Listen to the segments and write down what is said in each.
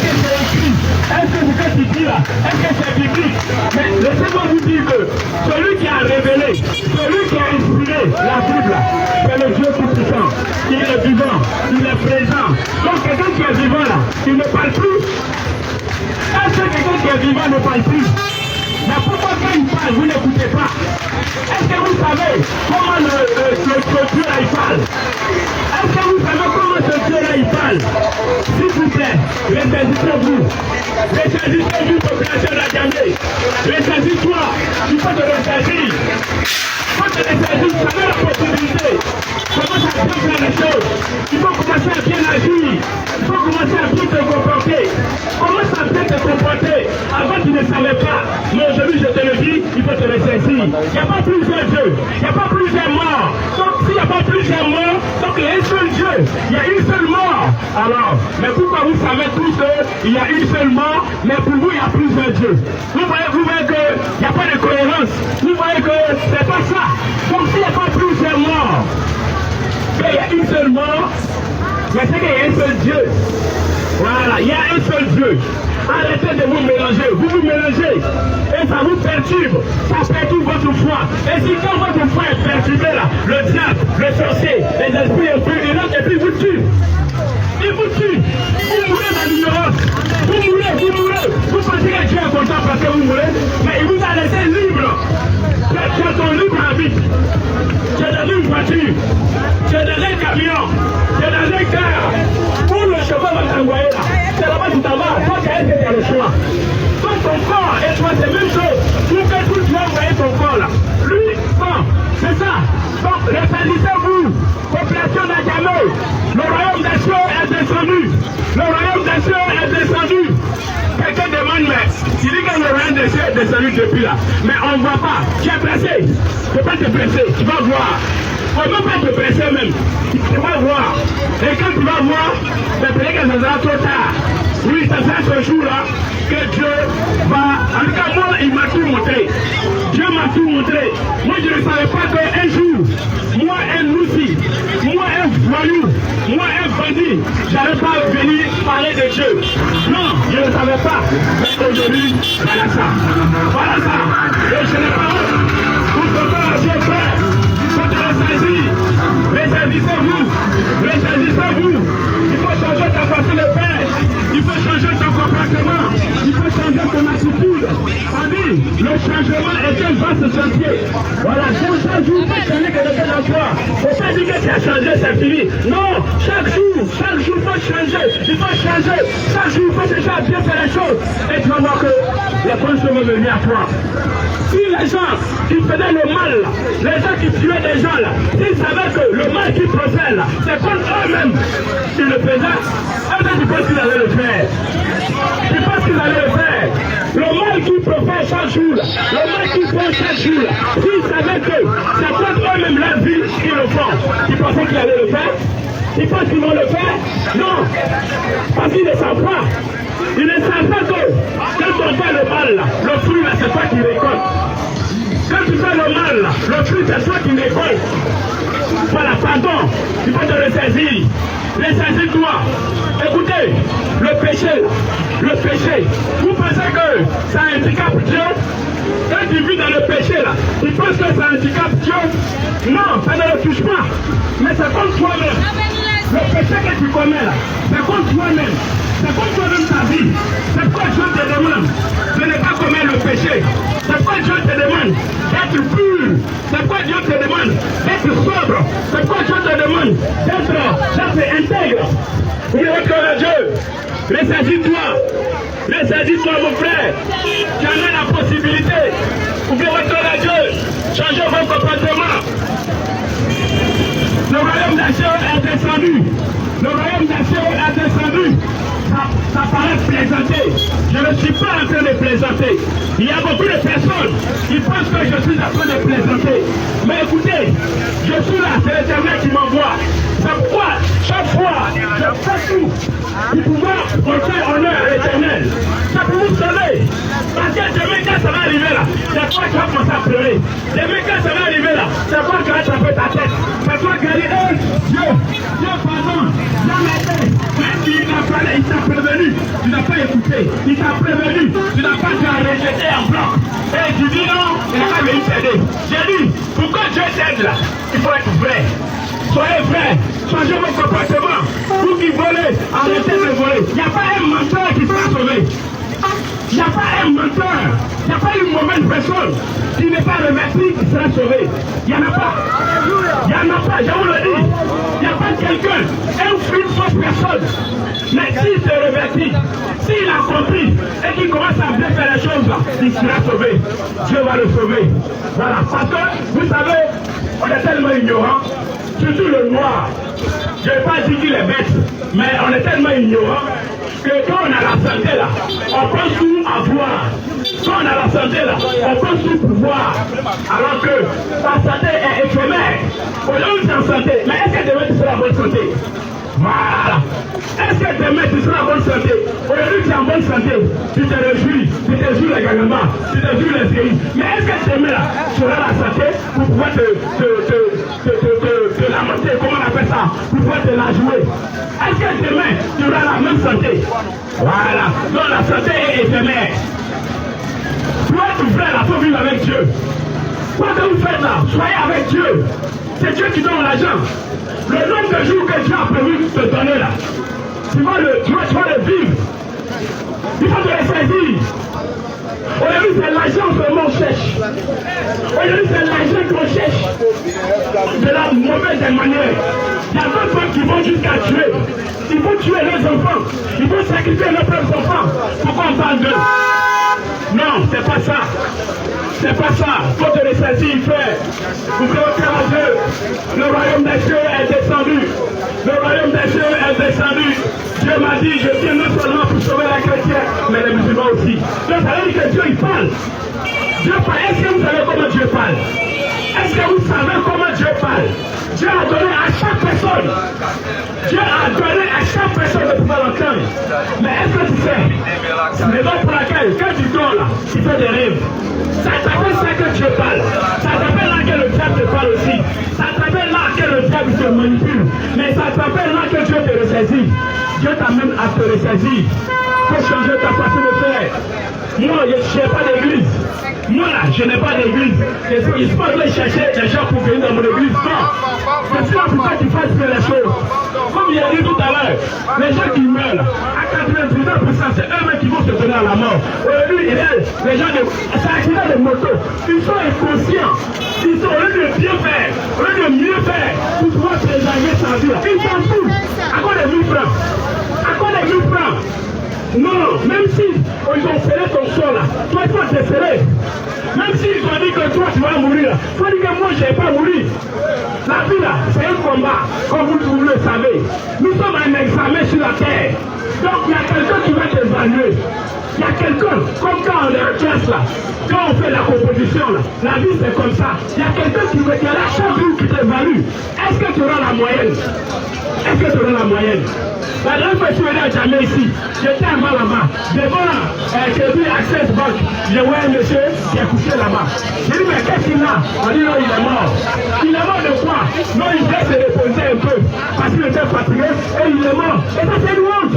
que c'est écrit? Est-ce que ce que tu dis là, est-ce que c'est biblique? Mais laissez-moi vous dire que celui qui a révélé, celui qui a inspiré la Bible, c'est le Dieu tout-puissant. Il est vivant, il est présent. Donc quelqu'un qui est vivant là, il ne parle plus. Est-ce que quelqu'un qui est vivant ne parle plus? Mais pourquoi quand il parle, vous n'écoutez pas? Est-ce que vous savez comment ce Dieu là il parle? Est-ce que vous savez comment ce Dieu là il parle? S'il vous plaît, ressaisissez-vous. Ressaisissez-vous, population de la Gambie. Ressaisis-toi. Il faut te ressaisir. Il faut te ressaisir. Vous avez la possibilité. Commence à bien faire les choses. Il faut commencer à bien agir. Il faut commencer à bien te comporter. Commence à bien te comporter. Avant tu ne savais pas. Mais aujourd'hui je te le dis, il faut te ressaisir. Il n'y a pas plusieurs dieux. Il n'y a pas plusieurs morts. Donc s'il n'y a pas plusieurs morts, donc il y a un seul Dieu. Il y a une seule mort. Alors, mais pourquoi vous savez tous qu'il y a une seule mort, mais pour vous il y a plusieurs dieux? Vous voyez qu'il n'y a pas de cohérence. Vous voyez que c'est pas ça. Donc s'il n'y a pas plusieurs morts, mais il y a une seule mort, mais c'est qu'il y a un seul Dieu. Voilà, il y a un seul Dieu. Arrêtez de vous mélanger, vous vous mélangez et ça vous perturbe, ça perturbe votre foi. Et si quand votre foi est perturbée là, le diable, le sorcier, les esprits et puis vous tuent. Il vous tue, vous mourrez dans l'ignorance, vous mourrez, vous pensez que Dieu est content parce que vous mourrez, mais il vous a laissé libre. Tu as ton libre arbitre, tu es dans une voiture, tu es dans un camion, tu es dans un car, où le chauffeur va t'envoyer là, c'est là-bas que tu t'en vas, toi tu as le choix. Donc ton corps et toi c'est la même chose, tout tu vas envoyer ton corps là. Lui, bon, c'est ça. Donc ressaisissez-vous, population d'Agamé, le royaume des cieux est descendu, le royaume des cieux est descendu. Quelqu'un demande, mais il dit que le royaume des cieux est descendu depuis là, mais on ne voit pas, tu es pressé, tu ne peux pas te presser, tu vas voir. On ne peut pas te presser même, tu vas voir. Et quand tu vas voir, c'est peut-être que ça sera trop tard. Oui, ça sera ce jour-là que Dieu va... En tout cas, moi, il m'a tout montré. Dieu m'a tout montré. Moi, je ne savais pas qu'un jour, moi, un loussi, moi, un voyou, moi, un bandit, je n'allais pas venir parler de Dieu. Non, je ne savais pas. Mais aujourd'hui, voilà ça. Voilà ça. Et je n'ai pas honte. Vous pouvez Dieu frère. Il faut te ressaisir. Ressaisissez-vous. Ressaisissez-vous. Il faut changer ta façon de faire. Il faut changer ton comportement. Il faut changer ton attitude. On dit, le changement est un vaste chantier. Voilà, chaque jour, il faut changer quelque chose en toi. Il ne faut pas dire que tu as changé, c'est fini. Non, chaque jour, il faut changer. Il faut changer. Chaque jour, il faut chercher à bien faire les choses. Et tu vas voir que les bonnes choses vont venir à toi. Si les gens qui faisaient le mal, les gens qui tuaient des gens là, s'ils savaient que le mal qu'ils procèdent là, c'est contre eux-mêmes qu'ils le faisaient, tu penses qu'ils allaient le faire? Tu penses qu'ils allaient le faire? Le mal qu'ils profèrent chaque jour, le mal qu'ils font chaque jour, s'ils savaient que c'est contre eux-mêmes la vie qu'ils le font, tu pensaient qu'ils allaient le faire? Ils pensent qu'ils vont le faire? Non, parce qu'ils ne savent pas. Ils ne savent pas que quand on fait le mal, là, le fruit, là, c'est toi qui récolte. Quand tu fais le mal, là, le fruit, c'est toi qui récolte. Voilà, pardon, il faut te ressaisir. Ressaisis-toi. Écoutez, le péché, vous pensez que ça handicape Dieu? Quand tu vis dans le péché, là, tu penses que ça handicape Dieu? Non, ça ne le touche pas. Mais c'est contre toi-même. Le péché que tu commets, là, c'est contre toi-même. C'est contre toi-même ta vie. C'est pourquoi Dieu te demande de ne pas commettre le péché. C'est pourquoi Dieu te demande d'être pur. C'est pourquoi Dieu te demande d'être sobre. C'est pourquoi Dieu te demande d'être intègre. Oui, votre Dieu, ressaisis-toi. Ressaisis-toi, mon frère. Tu en as la possibilité. Ouvrez votre Dieu. Changez vos comportements. Le royaume des cieux est descendu. Le royaume des cieux est descendu. Ça paraît plaisanter. Je ne suis pas en train de plaisanter. Il y a beaucoup de personnes qui pensent que je suis en train de plaisanter. Mais écoutez, je suis là, c'est l'Éternel qui m'envoie. C'est pourquoi, chaque fois, je fais tout pour pouvoir porter honneur à l'Éternel. C'est pour vous sauver. Parce que demain, quand ça va arriver là, c'est toi qui vas commencer à pleurer. Demain, quand ça va arriver là, c'est toi qui vas taper ta tête. C'est toi qui vas dire, hey, Dieu, pardon, Dieu m'aide. Même s'il t'a prévenu, tu n'as pas il t'a prévenu, tu n'as pas dû rejeter en bloc. Et tu dis non, il n'a pas venu t'aider. J'ai dit, pourquoi Dieu t'aide là? Il faut être vrai. Soyez vrai, changez vos comportements. Vous qui volez, arrêtez de voler. Il n'y a pas un menteur qui sera sauvé. Il n'y a pas un menteur, il n'y a pas une mauvaise personne qui n'est pas remercié qui sera sauvé. Il n'y en a pas. Il n'y en a pas, je vous le dis. Il n'y a pas quelqu'un, une fausse personne. Mais s'il se revertit, s'il a compris et qu'il commence à bien faire les choses là, il sera sauvé. Dieu va le sauver. Voilà. Parce que, vous savez, on est tellement ignorants, surtout le noir. Je ne vais pas dire qu'il est bête, mais on est tellement ignorants que quand on a la santé là, on pense tout avoir. Quand on a la santé là, on pense tout pouvoir. Alors que la santé est éphémère. Aujourd'hui tu es en santé, mais est-ce que demain tu seras en bonne santé? Voilà. Est-ce que demain tu seras en bonne santé? Aujourd'hui tu es en bonne santé, tu te réjouis les gagnements, tu te réjouis les séries. Mais est-ce que demain là, tu auras la santé pour pouvoir te la monter, comment on appelle ça, pour pouvoir te la jouer? Est-ce que demain tu auras la même santé? Voilà. Donc la santé est éphémère. Pour être vrai, il faut vivre avec Dieu. Quoi que vous faites là, soyez avec Dieu. C'est Dieu qui donne l'argent. Le nombre de jours que Dieu a prévu de te donner là, tu vas le vivre. Il faut te le saisir. Aujourd'hui, c'est l'argent que l'on cherche. Aujourd'hui, c'est l'argent qu'on cherche. De la mauvaise manière. Il y a d'autres gens qui vont jusqu'à tuer. Ils vont tuer leurs enfants. Ils vont sacrifier leurs propres enfants. Pourquoi on parle d'eux? Non, c'est pas ça. C'est pas ça. Il faut te le saisir, frère. Vous pouvez faire à Dieu. Le royaume des cieux est descendu. Le royaume des cieux est descendu. Dieu m'a dit, je viens non seulement pour sauver les chrétiens, mais les musulmans aussi. Donc ça veut dire que Dieu il parle. Dieu parle. Est-ce que vous savez comment Dieu parle? Est-ce que vous savez comment Dieu parle? Dieu a donné à chaque personne. Dieu a donné à chaque personne de pouvoir l'entendre. Mais est-ce que tu sais, c'est raison pour laquelle, quand tu dors là, tu fais des rêves. Ça t'appelle ça que Dieu parle. Ça t'appelle là que le diable te parle aussi. Ça t'appelle là que le diable te manipule. Mais ça t'appelle là que Dieu te ressaisit. Dieu t'amène à te ressaisir. Pour changer ta façon de faire. Moi, je n'ai pas d'église. Moi, là, je n'ai pas d'église. Je ne suis pas allé chercher des gens pour venir dans mon église. Non. Je suis là pour que tu fasses les choses. Comme il y a dit tout à l'heure, les gens qui meurent, à 99%, c'est eux-mêmes qui vont se donner à la mort. Aujourd'hui, les gens, c'est un accident de moto. Ils sont inconscients. Ils sont au lieu de bien faire, au lieu de mieux faire, pour pouvoir préserver sa vie. Ils s'en foutent. À quoi les 1000 francs? À quoi les 1000 francs? Non, même si ils ont scellé ton sort là, toi il faut te sceller. Même s'ils ont dit que toi tu vas mourir là, il faut dire que moi je n'ai pas mouru. La vie là, c'est un combat, comme vous le savez. Nous sommes un examen sur la terre. Donc il y a quelqu'un qui va t'évaluer. Il y a quelqu'un, comme quand on est en classe là, quand on fait la composition là, la vie c'est comme ça. Il y a quelqu'un qui veut dire chaque jour qui t'évalue. Est-ce que tu auras la moyenne? Est-ce que tu auras la moyenne? La dernière fois que je suis venu à Djamé ici, j'étais en bas là-bas. Devant là, j'ai vu Access Bank. J'ai vu un monsieur qui est couché là-bas. J'ai dit, mais qu'est-ce qu'il a? On dit, non, il est mort. Il est mort de quoi? Non, il voulait se reposer un peu. Parce qu'il était fatigué et il est mort. Et ça, c'est une honte.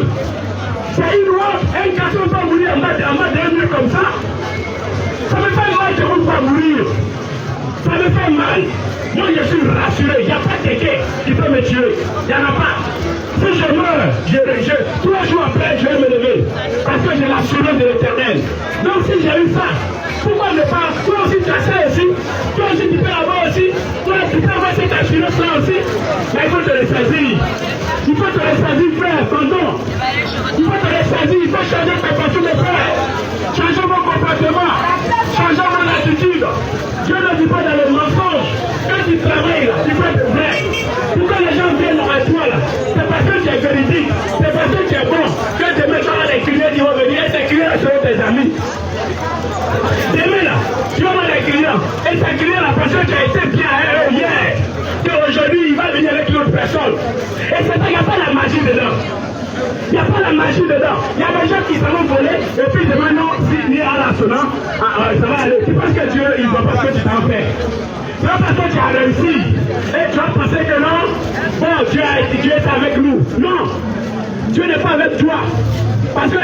C'est une honte. Un garçon va mourir en bas d'un mur comme ça. Ça me fait mal que vous ne pas mourir. Ça me fait mal. Moi, je suis rassuré. Il n'y a pas quelqu'un qui peut me tuer. Il n'y en a pas. Si je meurs, 3 jours après, je vais me lever. Parce que j'ai l'assurance de l'Éternel. Donc si j'ai eu ça, pourquoi ne pas? Toi aussi tu as ça aussi. Toi aussi tu peux l'avoir aussi. Toi tu peux avoir cette assurance là aussi. Mais il faut te le saisir. Il faut te le saisir, frère, pardon. Il faut te le saisir. Il faut changer ta façon de faire. Changer mon comportement. Changer mon attitude. Dieu ne dit pas dans le mensonge. Quand tu travailles là, tu peux être vrai. Pourquoi les gens viennent à toi là? C'est parce que tu es véridique. C'est parce que tu es bon. Quand demain tu as les clients qui vont venir, et tes clients seront tes amis. Demain là, tu vas voir les clients. Et tes clients là, parce que tu as été bien à eux hier. Qu'aujourd'hui, il va venir avec une autre personne. Et c'est il n'y a pas la magie dedans. Il n'y a pas la magie dedans. Il y a des gens qui s'en vont voler et puis demain non, s'il y a la sonnant, ça va aller. C'est parce que Dieu, il ne voit pas ce que tu t'en fais. C'est pas parce que tu as réussi. Et tu vas penser que non, bon, Dieu est avec nous. Non, Dieu n'est pas avec toi. Parce que